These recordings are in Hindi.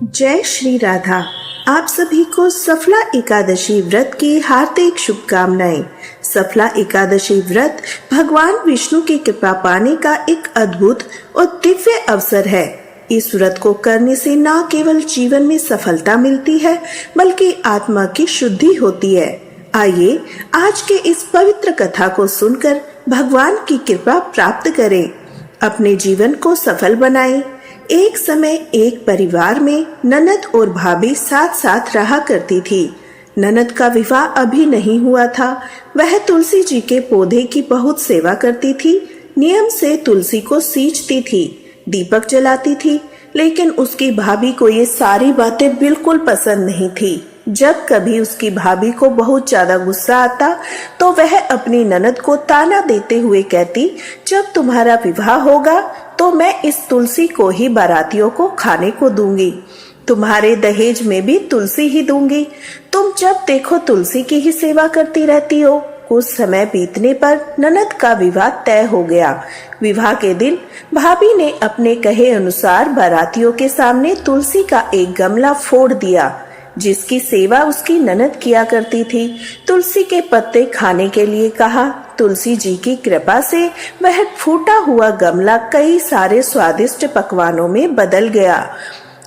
जय श्री राधा। आप सभी को सफला एकादशी व्रत की हार्दिक शुभकामनाएं। सफला एकादशी व्रत भगवान विष्णु की कृपा पाने का एक अद्भुत और दिव्य अवसर है। इस व्रत को करने से न केवल जीवन में सफलता मिलती है बल्कि आत्मा की शुद्धि होती है। आइए आज के इस पवित्र कथा को सुनकर भगवान की कृपा प्राप्त करें, अपने जीवन को सफल बनाएं। एक समय एक परिवार में ननद और भाभी साथ साथ रहा करती थी। ननद का विवाह अभी नहीं हुआ था। वह तुलसी जी के पौधे की बहुत सेवा करती थी। नियम से तुलसी को सींचती थी, दीपक जलाती थी, लेकिन उसकी भाभी को ये सारी बातें बिल्कुल पसंद नहीं थी। जब कभी उसकी भाभी को बहुत ज्यादा गुस्सा आता तो वह अपनी ननद को ताना देते हुए कहती, जब तुम्हारा विवाह होगा तो मैं इस तुलसी को ही बारातियों को खाने को दूंगी। तुम्हारे दहेज में भी तुलसी ही दूंगी। तुम जब देखो तुलसी की ही सेवा करती रहती हो। कुछ समय बीतने पर ननद का विवाह तय हो गया। विवाह के दिन भाभी ने अपने कहे अनुसार बारातियों के सामने तुलसी का एक गमला फोड़ दिया, जिसकी सेवा उसकी ननद किया करती थी। तुलसी के पत्ते खाने के लिए कहा। तुलसी जी की कृपा से वह फूटा हुआ गमला कई सारे स्वादिष्ट पकवानों में बदल गया।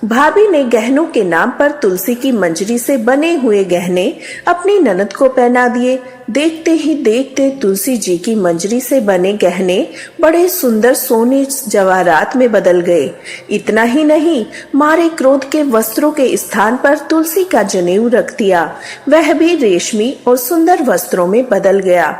भाभी ने गहनों के नाम पर तुलसी की मंजरी से बने हुए गहने अपनी ननद को पहना दिए। देखते ही देखते तुलसी जी की मंजरी से बने गहने बड़े सुंदर सोने जवाहरात में बदल गए। इतना ही नहीं, मारे क्रोध के वस्त्रों के स्थान पर तुलसी का जनेऊ रख दिया। वह भी रेशमी और सुंदर वस्त्रों में बदल गया।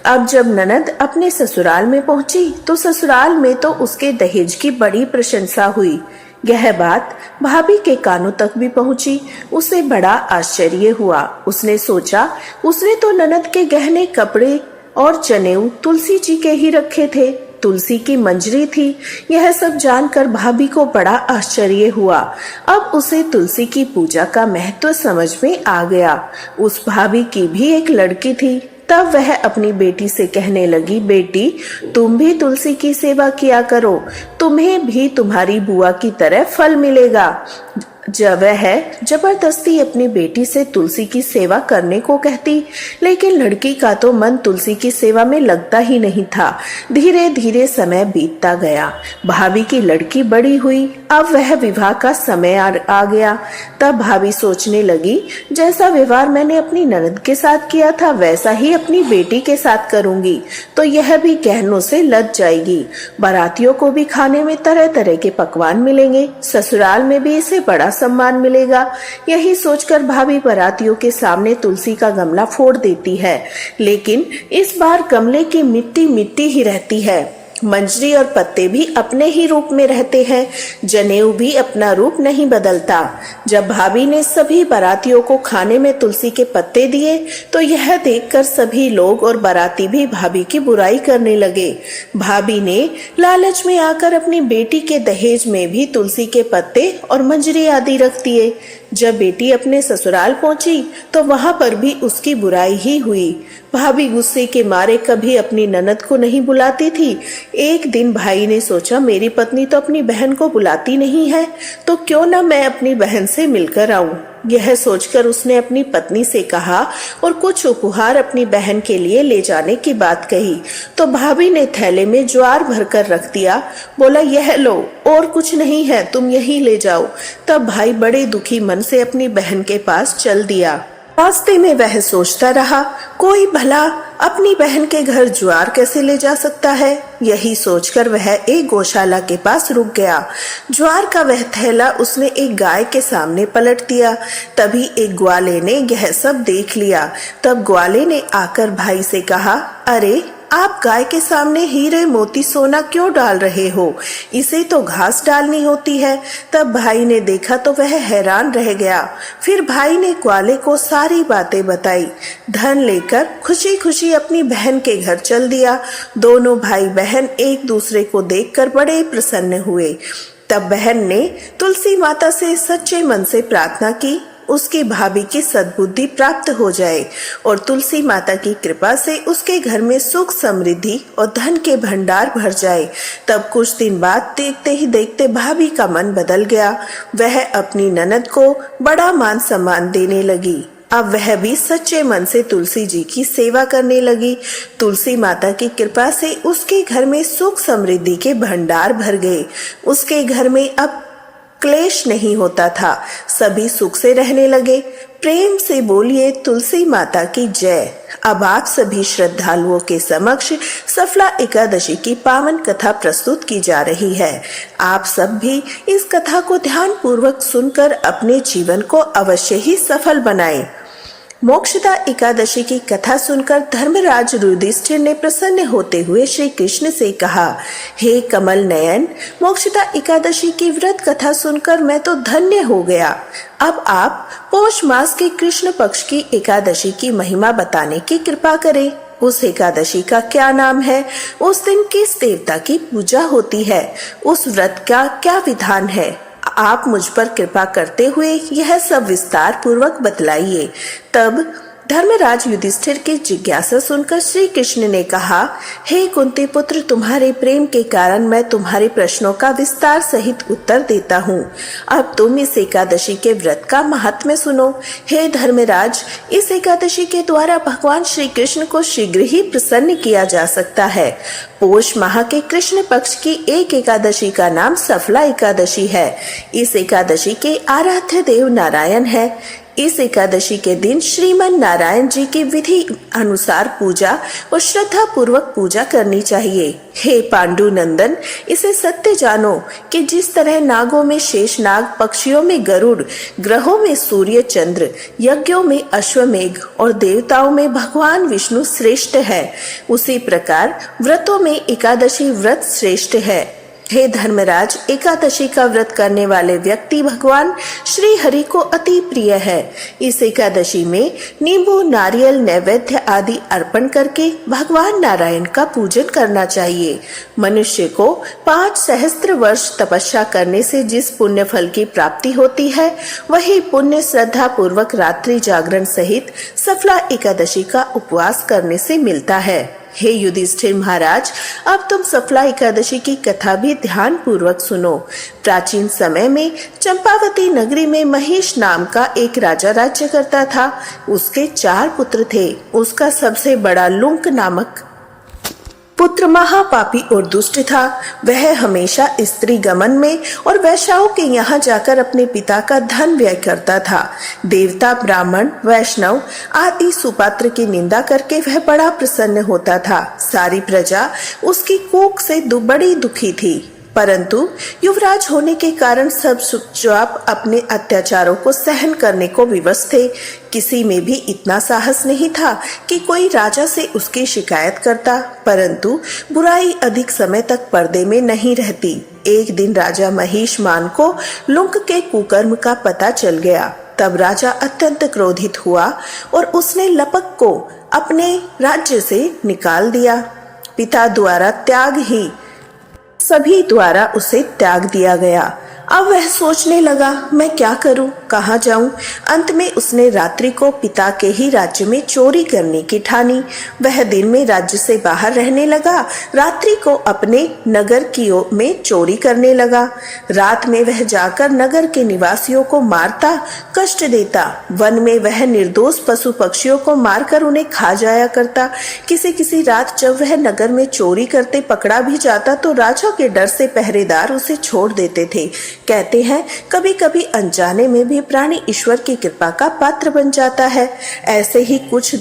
अब जब ननद अपने ससुराल में पहुंची तो ससुराल में तो उसके दहेज की बड़ी प्रशंसा हुई। यह बात भाभी के कानों तक भी पहुंची। उसे बड़ा आश्चर्य हुआ। उसने सोचा, उसने तो ननद के गहने, कपड़े और जनेऊ तुलसी जी के ही रखे थे, तुलसी की मंजरी थी। यह सब जानकर भाभी को बड़ा आश्चर्य हुआ। अब उसे तुलसी की पूजा का महत्व समझ में आ गया। उस भाभी की भी एक लड़की थी। तब वह अपनी बेटी से कहने लगी, बेटी तुम भी तुलसी की सेवा किया करो, तुम्हें भी तुम्हारी बुआ की तरह फल मिलेगा। जब वह जबरदस्ती अपनी बेटी से तुलसी की सेवा करने को कहती, लेकिन लड़की का तो मन तुलसी की सेवा में लगता ही नहीं था। धीरे धीरे समय बीतता गया। भाभी की लड़की बड़ी हुई। अब वह विवाह का समय आ गया। तब भाभी सोचने लगी, जैसा व्यवहार मैंने अपनी ननद के साथ किया था वैसा ही अपनी बेटी के साथ करूंगी, तो यह भी गहनों से लद जाएगी। बारातियों को भी खाने में तरह तरह के पकवान मिलेंगे, ससुराल में भी इसे बड़ा सम्मान मिलेगा। यही सोचकर भाभी बारातियों के सामने तुलसी का गमला फोड़ देती है, लेकिन इस बार गमले की मिट्टी मिट्टी ही रहती है। मंजरी और पत्ते भी अपने ही रूप में रहते हैं। जनेऊ भी अपना रूप नहीं बदलता। जब भाभी ने सभी बारातियों को खाने में तुलसी के पत्ते दिए तो यह देखकर सभी लोग और बाराती भी भाभी की बुराई करने लगे। भाभी ने लालच में आकर अपनी बेटी के दहेज में भी तुलसी के पत्ते और मंजरी आदि रख दिए। जब बेटी अपने ससुराल पहुंची तो वहां पर भी उसकी बुराई ही हुई। भाभी गुस्से के मारे कभी अपनी ननद को नहीं बुलाती थी। एक दिन भाई ने सोचा, मेरी पत्नी तो अपनी बहन को बुलाती नहीं है, तो क्यों ना मैं अपनी बहन से मिलकर आऊं। यह सोचकर उसने अपनी पत्नी से कहा और कुछ उपहार अपनी बहन के लिए ले जाने की बात कही। तो भाभी ने थैले में ज्वार भरकर रख दिया। बोला, यह लो, और कुछ नहीं है, तुम यही ले जाओ। तब भाई बड़े दुखी मन से अपनी बहन के पास चल दिया। रास्ते में वह सोचता रहा, कोई भला अपनी बहन के घर ज्वार कैसे ले जा सकता है। यही सोचकर वह एक गौशाला के पास रुक गया। ज्वार का वह थैला उसने एक गाय के सामने पलट दिया। तभी एक ग्वाले ने यह सब देख लिया। तब ग्वाले ने आकर भाई से कहा, अरे आप गाय के सामने हीरे मोती सोना क्यों डाल रहे हो, इसे तो घास डालनी होती है। तब भाई ने देखा तो वह हैरान रह गया। फिर भाई ने ग्वाले को सारी बातें बताई। धन लेकर खुशी खुशी अपनी बहन के घर चल दिया। दोनों भाई बहन एक दूसरे को देखकर बड़े प्रसन्न हुए। तब बहन ने तुलसी माता से सच्चे मन से प्रार्थना की। उसकी भाभी की सद्बुद्धि प्राप्त हो जाए और तुलसी माता की कृपा से उसके घर में सुख समृद्धि और धन के भंडार भर जाए। तब कुछ दिन बाद देखते ही देखते भाभी का मन बदल गया। वह अपनी ननद को बड़ा मान सम्मान देने लगी। अब वह भी सच्चे मन से तुलसी जी की सेवा करने लगी। तुलसी माता की कृपा से उसके घर में सुख समृद्धि के भंडार भर गए। उसके घर में अब क्लेश नहीं होता था, सभी सुख से रहने लगे। प्रेम से बोलिए तुलसी माता की जय। अब आप सभी श्रद्धालुओं के समक्ष सफला एकादशी की पावन कथा प्रस्तुत की जा रही है। आप सब भी इस कथा को ध्यान पूर्वक सुनकर अपने जीवन को अवश्य ही सफल बनाएं। मोक्षदा एकादशी की कथा सुनकर धर्मराज युधिष्ठिर ने प्रसन्न होते हुए श्री कृष्ण से कहा, हे कमल नयन, मोक्षदा एकादशी की व्रत कथा सुनकर मैं तो धन्य हो गया। अब आप पौष मास के कृष्ण पक्ष की एकादशी की महिमा बताने की कृपा करें। उस एकादशी का क्या नाम है? उस दिन किस देवता की पूजा होती है? उस व्रत का क्या विधान है? आप मुझ पर कृपा करते हुए यह सब विस्तार पूर्वक बतलाइए। तब धर्मराज युधिष्ठिर की जिज्ञासा सुनकर श्री कृष्ण ने कहा, हे कुंती पुत्र, तुम्हारे प्रेम के कारण मैं तुम्हारे प्रश्नों का विस्तार सहित उत्तर देता हूँ। अब तुम इस एकादशी के व्रत का महात्म्य सुनो। हे धर्मराज, इस एकादशी के द्वारा भगवान श्री कृष्ण को शीघ्र ही प्रसन्न किया जा सकता है। पोष माह के कृष्ण पक्ष की एक एकादशी का नाम सफला एकादशी है। इस एकादशी के आराध्य देव नारायण है। इस एकादशी के दिन श्रीमन नारायण जी की विधि अनुसार पूजा और श्रद्धा पूर्वक पूजा करनी चाहिए। हे पांडु नंदन, इसे सत्य जानो कि जिस तरह नागों में शेषनाग, पक्षियों में गरुड़, ग्रहों में सूर्य चंद्र, यज्ञों में अश्वमेघ और देवताओं में भगवान विष्णु श्रेष्ठ है, उसी प्रकार व्रतों में एकादशी व्रत श्रेष्ठ है। हे धर्मराज, एकादशी का व्रत करने वाले व्यक्ति भगवान श्री हरि को अति प्रिय है। इस एकादशी में नींबू, नारियल, नैवेद्य आदि अर्पण करके भगवान नारायण का पूजन करना चाहिए। मनुष्य को 5 सहस्त्र वर्ष तपस्या करने से जिस पुण्य फल की प्राप्ति होती है, वही पुण्य श्रद्धा पूर्वक रात्रि जागरण सहित सफला एकादशी का उपवास करने से मिलता है। हे युधिष्ठिर महाराज, अब तुम सफला एकादशी की कथा भी ध्यान पूर्वक सुनो। प्राचीन समय में चंपावती नगरी में महेश नाम का एक राजा राज्य करता था। उसके 4 पुत्र थे। उसका सबसे बड़ा लुंक नामक पुत्र महापापी और दुष्ट था। वह हमेशा स्त्री गमन में और वैश्याओं के यहाँ जाकर अपने पिता का धन व्यय करता था। देवता, ब्राह्मण, वैष्णव आदि सुपात्र की निंदा करके वह बड़ा प्रसन्न होता था। सारी प्रजा उसकी कोख से बड़ी दुखी थी, परंतु युवराज होने के कारण सब चुपचाप अपने अत्याचारों को सहन करने को विवश थे। किसी में भी इतना साहस नहीं था कि कोई राजा से उसकी शिकायत करता, परंतु बुराई अधिक समय तक पर्दे में नहीं रहती। एक दिन राजा महिषमान को लुंक के कुकर्म का पता चल गया। तब राजा अत्यंत क्रोधित हुआ और उसने लपक को अपने राज्य से निकाल दिया। पिता द्वारा त्याग ही सभी द्वारा उसे त्याग दिया गया। अब वह सोचने लगा, मैं क्या करूं, कहाँ जाऊं। अंत में उसने रात्रि को पिता के ही राज्य में चोरी करने की ठानी। वह दिन में राज्य से बाहर रहने लगा, रात्रि को अपने नगर की में चोरी करने लगा। रात में वह जाकर नगर के निवासियों को मारता, कष्ट देता। वन में वह निर्दोष पशु पक्षियों को मारकर उन्हें खा जाया करता। किसी रात जब वह नगर में चोरी करते पकड़ा भी जाता तो राजा के डर से पहरेदार उसे छोड़ देते थे। कहते हैं कभी कभी अनजाने में भी प्राणी ईश्वर की कृपा का पात्र बन जाता है। ऐसे ही कुछ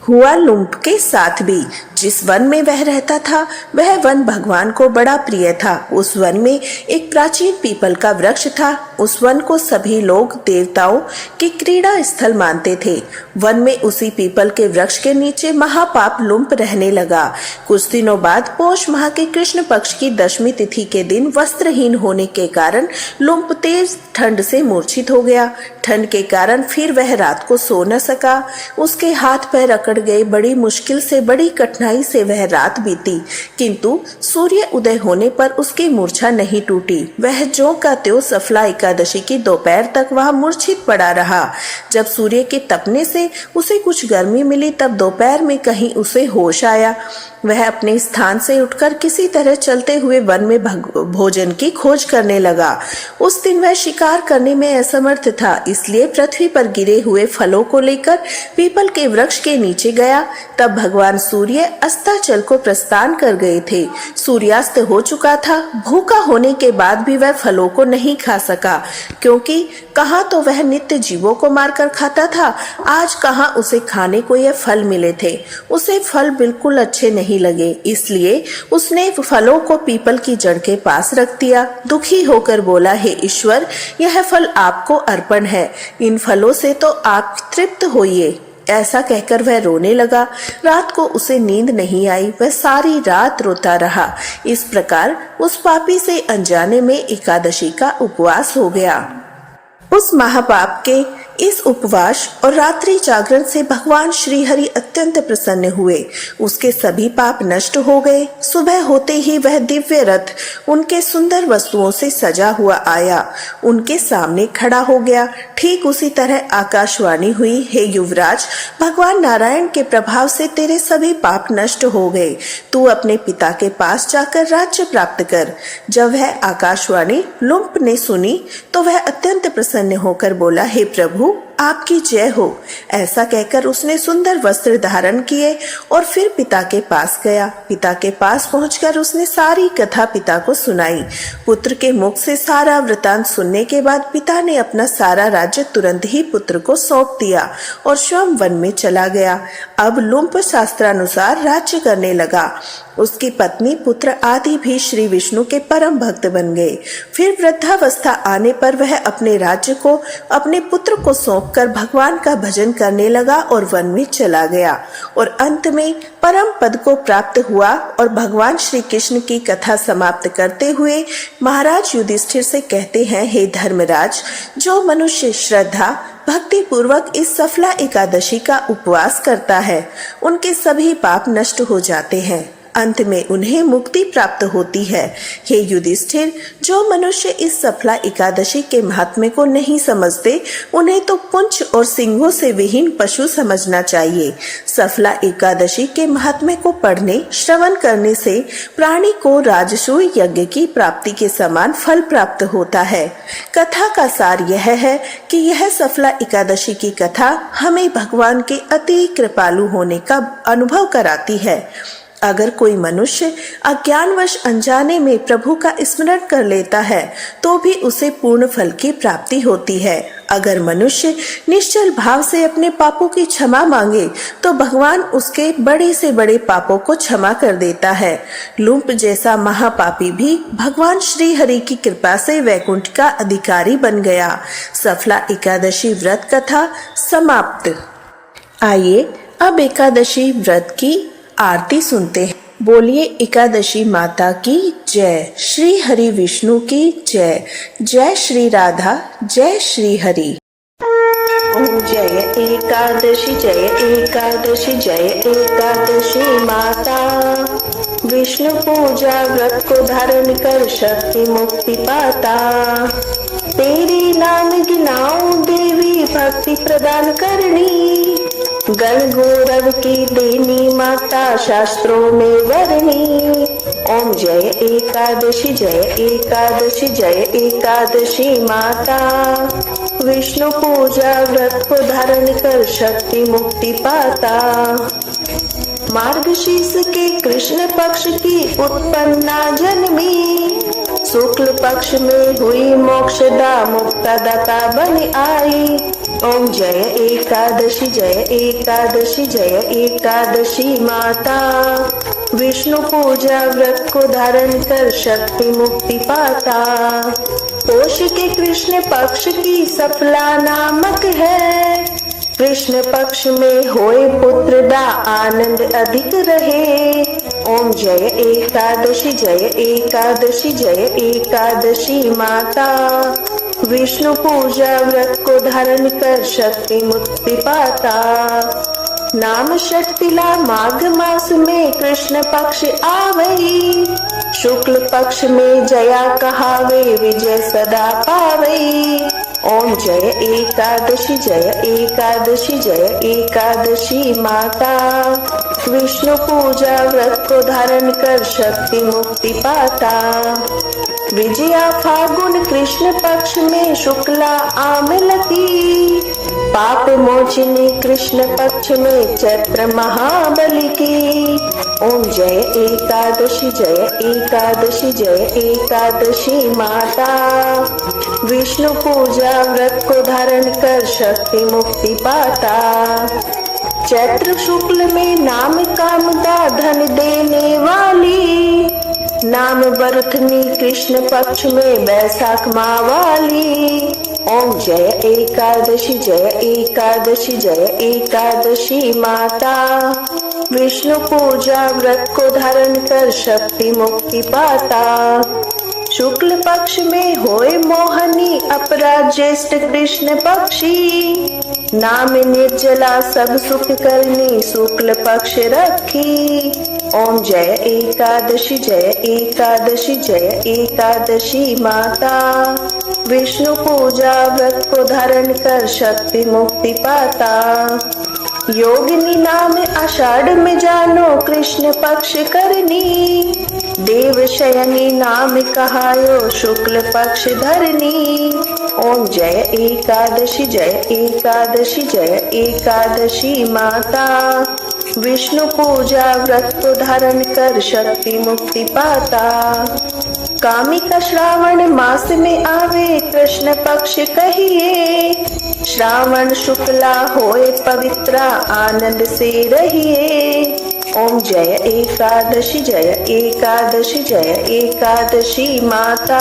हुआ लुंप के साथ भी। जिस वन में वह रहता था वह वन भगवान को बड़ा प्रिय था। उस वन में एक प्राचीन पीपल का वृक्ष था। उस वन को सभी लोग देवताओं की क्रीड़ा स्थल मानते थे। वन में उसी पीपल के वृक्ष के नीचे महापाप लुंप रहने लगा। कुछ दिनों बाद पौष माह के कृष्ण पक्ष की 10वीं तिथि के दिन वस्त्रहीन होने के कारण लुंप तेज ठंड से मूर्छित हो गया। ठंड के कारण फिर वह रात को सो न सका। उसके हाथ पैर अकड़ गए। बड़ी मुश्किल से बड़ी कठिनाई कठिनाई से वह रात बीती, किंतु सूर्य उदय होने पर उसकी मूर्छा नहीं टूटी। वह ज्यों का त्यों सफला एकादशी की दोपहर तक वह मूर्छित पड़ा रहा। जब सूर्य के तपने से उसे कुछ गर्मी मिली, तब दोपहर में कहीं उसे होश आया। वह अपने स्थान से उठकर किसी तरह चलते हुए वन में भोजन की खोज करने लगा। उस दिन वह शिकार करने में असमर्थ था, इसलिए पृथ्वी पर गिरे हुए फलों को लेकर पीपल के वृक्ष के नीचे गया। तब भगवान सूर्य अस्ताचल को प्रस्थान कर गए थे। सूर्यास्त हो चुका था। भूखा होने के बाद भी वह फलों को नहीं खा सका, क्योंकि कहाँ तो वह नित्य जीवों को मारकर खाता था, आज कहाँ उसे खाने को यह फल मिले थे। उसे फल बिल्कुल अच्छे नहीं लगे, इसलिए उसने फलों को पीपल की जड़ के पास रख दिया। दुखी होकर बोला, हे ईश्वर, यह फल आपको अर्पण है, इन फलों से तो आप तृप्त होइए। ऐसा कहकर वह रोने लगा। रात को उसे नींद नहीं आई, वह सारी रात रोता रहा। इस प्रकार उस पापी से अनजाने में एकादशी का उपवास हो गया। उस महापाप के इस उपवास और रात्रि जागरण से भगवान श्री हरि अत्यंत प्रसन्न हुए। उसके सभी पाप नष्ट हो गए। सुबह होते ही वह दिव्य रथ उनके सुंदर वस्तुओं से सजा हुआ आया, उनके सामने खड़ा हो गया। ठीक उसी तरह आकाशवाणी हुई, हे युवराज, भगवान नारायण के प्रभाव से तेरे सभी पाप नष्ट हो गए। तू अपने पिता के पास जाकर राज्य प्राप्त कर। जब वह आकाशवाणी लुम्प ने सुनी तो वह अत्यंत प्रसन्न होकर बोला, हे प्रभु, आपकी जय हो। ऐसा कहकर उसने सुंदर वस्त्र धारण किए और फिर पिता के पास गया। पिता के पास पहुंचकर उसने सारी कथा पिता को सुनाई। पुत्र के मुख से सारा वृतांत सुनने के बाद पिता ने अपना सारा राज्य तुरंत ही पुत्र को सौंप दिया और स्वयं वन में चला गया। अब लुम्प शास्त्रानुसार राज्य करने लगा। उसकी पत्नी, पुत्र आदि भी श्री विष्णु के परम भक्त बन गए। फिर वृद्धावस्था आने पर वह अपने राज्य को अपने पुत्र को सौंपकर भगवान का भजन करने लगा और वन में चला गया और अंत में परम पद को प्राप्त हुआ। और भगवान श्री कृष्ण की कथा समाप्त करते हुए महाराज युधिष्ठिर से कहते हैं, हे धर्मराज, जो मनुष्य श्रद्धा भक्ति पूर्वक इस सफला एकादशी का उपवास करता है, उनके सभी पाप नष्ट हो जाते हैं, अंत में उन्हें मुक्ति प्राप्त होती है। हे युधिष्ठिर, जो मनुष्य इस सफला एकादशी के महात्म्य को नहीं समझते, उन्हें तो पुंछ और सिंगों से विहीन पशु समझना चाहिए। सफला एकादशी के महात्म्य को पढ़ने श्रवण करने से प्राणी को राजसूय यज्ञ की प्राप्ति के समान फल प्राप्त होता है। कथा का सार यह है कि यह सफला एकादशी की कथा हमें भगवान के अति कृपालु होने का अनुभव कराती है। अगर कोई मनुष्य अज्ञानवश अनजाने में प्रभु का स्मरण कर लेता है तो भी उसे पूर्ण फल की प्राप्ति होती है। अगर मनुष्य निश्चल भाव से अपने पापों की क्षमा मांगे तो भगवान उसके बड़े से बड़े पापों को क्षमा कर देता है। लुम्प जैसा महापापी भी भगवान श्री हरि की कृपा से वैकुंठ का अधिकारी बन गया। सफला एकादशी व्रत कथा समाप्त। आइए अब एकादशी व्रत की आरती सुनते हैं। बोलिए एकादशी माता की जय। श्री हरि विष्णु की जय। जय श्री राधा, जय श्री हरि। ओम जय एकादशी, जय एकादशी, जय एकादशी माता। विष्णु पूजा व्रत को धारण कर शक्ति मुक्ति पाता। तेरे नाम गिनाऊं देवी, भक्ति प्रदान करनी। गण गौरव की देनी माता, शास्त्रों में वर्णी। ओम जय एकादशी, जय एकादशी, जय एकादशी माता। विष्णु पूजा व्रत को धारण कर शक्ति मुक्ति पाता। मार्गशीर्ष के कृष्ण पक्ष की उत्पन्ना जन्मी। शुक्ल पक्ष में हुई मोक्षदा, मुक्तदाता बन आई। ओम जय एकादशी, जय एकादशी, जय एकादशी माता। विष्णु पूजा व्रत को धारण कर शक्ति मुक्ति पाता। पोष के कृष्ण पक्ष की सफला नामक है। कृष्ण पक्ष में होए पुत्र दा, आनंद अधिक रहे। ओम जय एकादशी, जय एकादशी, जय एकादशी माता। विष्णु पूजा व्रत को धारण कर शक्ति मुक्ति पाता। नाम षटतिला माघ मास में कृष्ण पक्ष आवई, शुक्ल पक्ष में जया कहावे विजय सदा पावई। ओम जय एकादशी जय एकादशी जय एकादशी माता, विष्णु पूजा व्रत को धारण कर शक्ति मुक्ति पाता। विजया फागुन कृष्ण पक्ष में शुक्ला आमलकी, पाप मोचिनी कृष्ण पक्ष में चैत्र महाबली की। ओम जय एकादशी जय एकादशी जय एकादशी माता, विष्णु पूजा व्रत को धारण कर शक्ति मुक्ति पाता। चैत्र शुक्ल में नाम कामदा धन देने वाली, नाम बरथनी कृष्ण पक्ष में बैसाख माँ वाली। ओम जय एकादशी जय एकादशी जय एकादशी माता, विष्णु पूजा व्रत को धारण कर शक्ति मुक्ति पाता। शुक्ल पक्ष में होए मोहनी अपराध ज्येष्ठ कृष्ण पक्षी, नाम निर्जला सब सुख करनी शुक्ल पक्ष रखी। ओम जय एकादशी जय एकादशी जय एकादशी माता, विष्णु पूजा व्रत को धारण कर शक्ति मुक्ति पाता। योगिनी नाम आषाढ़ में जानो कृष्ण पक्ष करनी, देव शयनी नाम कहायो शुक्ल पक्ष धरनी। ओम जय एकादशी जय एकादशी जय एकादशी माता, विष्णु पूजा व्रत को धारण कर शक्ति मुक्ति पाता। कामिका श्रावण मास में आवे कृष्ण पक्ष कहिए, श्रावण शुक्ला होए पवित्रा आनंद से रहिए। ओम जय एकादशी जय एकादशी जय एकादशी माता,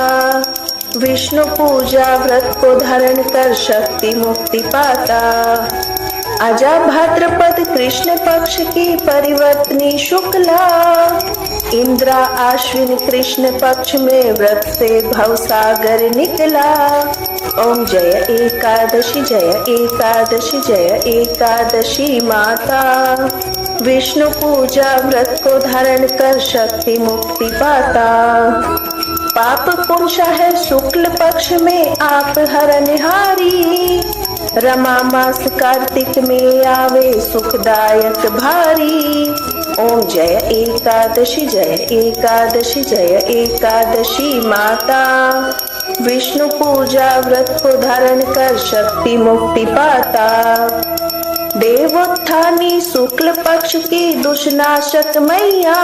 विष्णु पूजा व्रत को धारण कर शक्ति मुक्ति पाता। अजा भाद्रपद कृष्ण पक्ष की परिवर्तनी शुक्ला, इंद्रा आश्विन कृष्ण पक्ष में व्रत से भवसागर निकला। ओम जय एकादशी जय एकादशी जय एकादशी माता, विष्णु पूजा व्रत को धारण कर शक्ति मुक्ति पाता। पाप पुरुषा है शुक्ल पक्ष में आप हरनिहारी, रमा मास कार्तिक में आवे सुखदायक भारी। ओम जय एकादशी जय एकादशी जय एकादशी माता, विष्णु पूजा व्रत को धारण कर शक्ति मुक्ति पाता। देवोत्थानी शुक्ल पक्ष की दुष्नाशक मैया,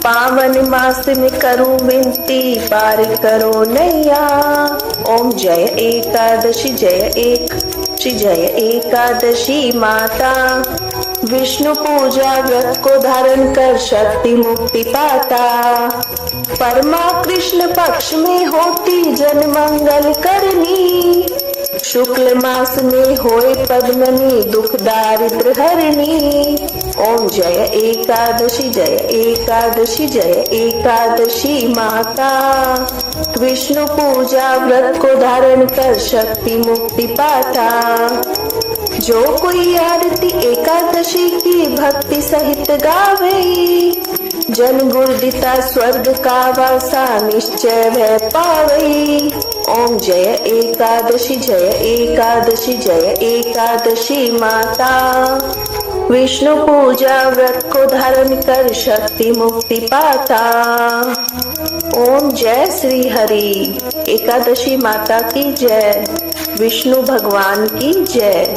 पावन मास में करूं विनती पार करो नैया। ओम जय एकादशी जय एकादशी माता, विष्णु पूजा व्रत को धारण कर शक्ति मुक्ति पाता। परमा कृष्ण पक्ष में होती जन मंगल करनी, शुक्ल मास में होए पद्मनी दुख दारिद्र हरनी। ओम जय एकादशी जय एकादशी जय एकादशी माता, विष्णु पूजा व्रत को धारण कर शक्ति मुक्ति पाता। जो कोई आरती एकादशी की भक्ति सहित गावे, जन गुरुदिता स्वर्ग का वासा निश्चय वह पावई। ओम जय एकादशी जय एकादशी जय एकादशी माता, विष्णु पूजा व्रत को धारण कर शक्ति मुक्ति पाता। ओम जय श्री हरि। एकादशी माता की जय, विष्णु भगवान की जय।